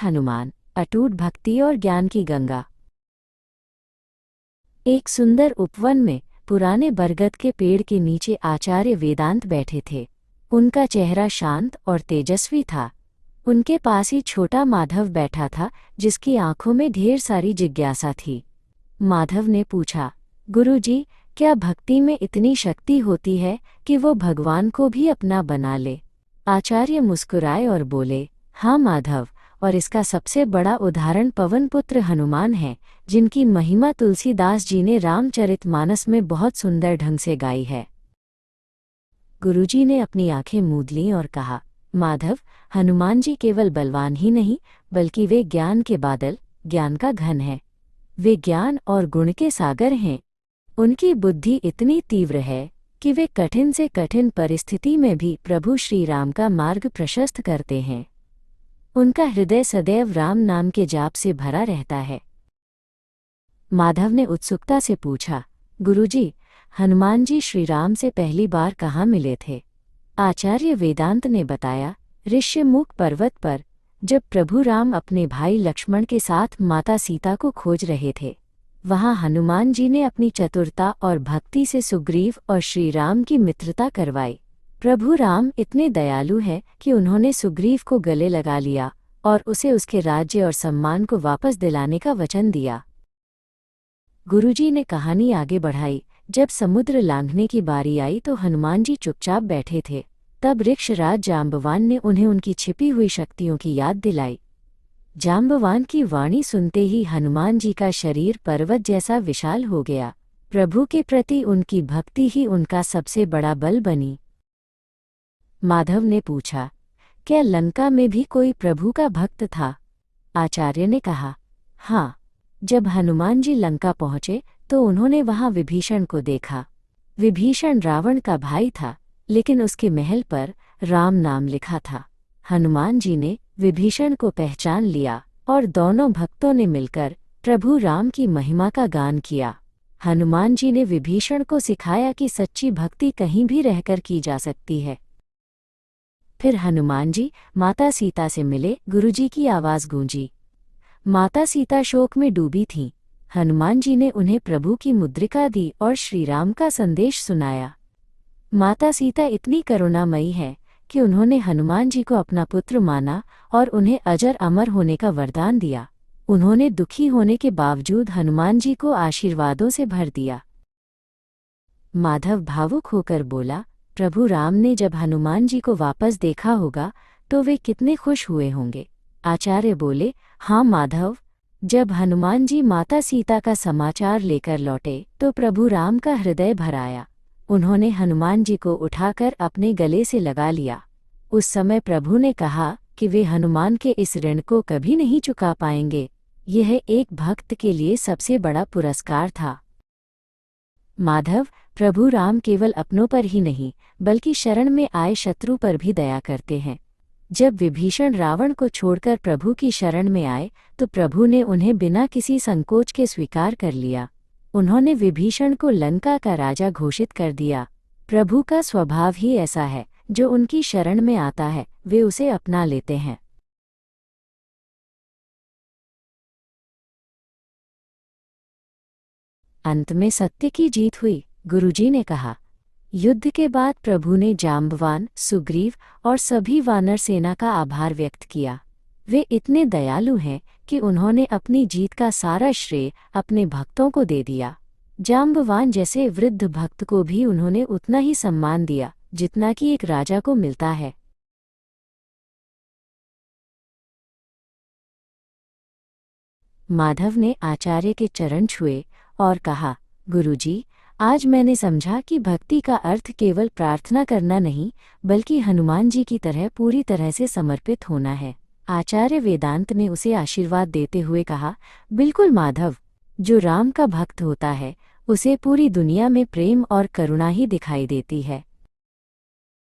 हनुमान, अटूट भक्ति और ज्ञान की गंगा। एक सुंदर उपवन में पुराने बरगद के पेड़ के नीचे आचार्य वेदांत बैठे थे। उनका चेहरा शांत और तेजस्वी था। उनके पास ही छोटा माधव बैठा था, जिसकी आंखों में ढेर सारी जिज्ञासा थी। माधव ने पूछा, गुरुजी, क्या भक्ति में इतनी शक्ति होती है कि वो भगवान को भी अपना बना ले? आचार्य मुस्कुराए और बोले, हाँ माधव, और इसका सबसे बड़ा उदाहरण पवनपुत्र हनुमान है, जिनकी महिमा तुलसीदास जी ने रामचरितमानस में बहुत सुंदर ढंग से गाई है। गुरुजी ने अपनी आंखें मूंद लीं और कहा, माधव, हनुमान जी केवल बलवान ही नहीं, बल्कि वे ज्ञान के बादल, ज्ञान का घन है। वे ज्ञान और गुण के सागर हैं। उनकी बुद्धि इतनी तीव्र है कि वे कठिन से कठिन परिस्थिति में भी प्रभु श्री राम का मार्ग प्रशस्त करते हैं। उनका हृदय सदैव राम नाम के जाप से भरा रहता है। माधव ने उत्सुकता से पूछा, गुरुजी, हनुमान जी श्री राम से पहली बार कहाँ मिले थे? आचार्य वेदांत ने बताया, ऋष्यमुख पर्वत पर, जब प्रभु राम अपने भाई लक्ष्मण के साथ माता सीता को खोज रहे थे। वहाँ हनुमान जी ने अपनी चतुरता और भक्ति से सुग्रीव और श्री राम की मित्रता करवाई। प्रभु राम इतने दयालु हैं कि उन्होंने सुग्रीव को गले लगा लिया और उसे उसके राज्य और सम्मान को वापस दिलाने का वचन दिया। गुरुजी ने कहानी आगे बढ़ाई। जब समुद्र लांघने की बारी आई तो हनुमान जी चुपचाप बैठे थे। तब ऋक्षराज जाम्बवान ने उन्हें उनकी छिपी हुई शक्तियों की याद दिलाई। जाम्बवान की वाणी सुनते ही हनुमान जी का शरीर पर्वत जैसा विशाल हो गया। प्रभु के प्रति उनकी भक्ति ही उनका सबसे बड़ा बल बनी। माधव ने पूछा, क्या लंका में भी कोई प्रभु का भक्त था? आचार्य ने कहा, हाँ। जब हनुमान जी लंका पहुँचे तो उन्होंने वहाँ विभीषण को देखा। विभीषण रावण का भाई था, लेकिन उसके महल पर राम नाम लिखा था। हनुमान जी ने विभीषण को पहचान लिया और दोनों भक्तों ने मिलकर प्रभु राम की महिमा का गान किया। हनुमान जी ने विभीषण को सिखाया कि सच्ची भक्ति कहीं भी रहकर की जा सकती है। फिर हनुमान जी माता सीता से मिले। गुरुजी की आवाज़ गूंजी। माता सीता शोक में डूबी थीं। हनुमान जी ने उन्हें प्रभु की मुद्रिका दी और श्री राम का संदेश सुनाया। माता सीता इतनी करुणामयी है कि उन्होंने हनुमान जी को अपना पुत्र माना और उन्हें अजर अमर होने का वरदान दिया। उन्होंने दुखी होने के बावजूद हनुमान जी को आशीर्वादों से भर दिया। माधव भावुक होकर बोला, प्रभु राम ने जब हनुमान जी को वापस देखा होगा तो वे कितने खुश हुए होंगे। आचार्य बोले, हाँ माधव, जब हनुमान जी माता सीता का समाचार लेकर लौटे तो प्रभु राम का हृदय भर आया। उन्होंने हनुमान जी को उठाकर अपने गले से लगा लिया। उस समय प्रभु ने कहा कि वे हनुमान के इस ऋण को कभी नहीं चुका पाएंगे। यह एक भक्त के लिए सबसे बड़ा पुरस्कार था। माधव, प्रभु राम केवल अपनों पर ही नहीं, बल्कि शरण में आए शत्रु पर भी दया करते हैं। जब विभीषण रावण को छोड़कर प्रभु की शरण में आए तो प्रभु ने उन्हें बिना किसी संकोच के स्वीकार कर लिया। उन्होंने विभीषण को लंका का राजा घोषित कर दिया। प्रभु का स्वभाव ही ऐसा है, जो उनकी शरण में आता है वे उसे अपना लेते हैं। अंत में सत्य की जीत हुई। गुरुजी ने कहा, युद्ध के बाद प्रभु ने जाम्बवान, सुग्रीव और सभी वानर सेना का आभार व्यक्त किया। वे इतने दयालु हैं कि उन्होंने अपनी जीत का सारा श्रेय अपने भक्तों को दे दिया। जाम्बवान जैसे वृद्ध भक्त को भी उन्होंने उतना ही सम्मान दिया जितना कि एक राजा को मिलता है। माधव ने आचार्य के चरण छुए और कहा, गुरुजी, आज मैंने समझा कि भक्ति का अर्थ केवल प्रार्थना करना नहीं, बल्कि हनुमान जी की तरह पूरी तरह से समर्पित होना है। आचार्य वेदांत ने उसे आशीर्वाद देते हुए कहा, बिल्कुल माधव, जो राम का भक्त होता है उसे पूरी दुनिया में प्रेम और करुणा ही दिखाई देती है।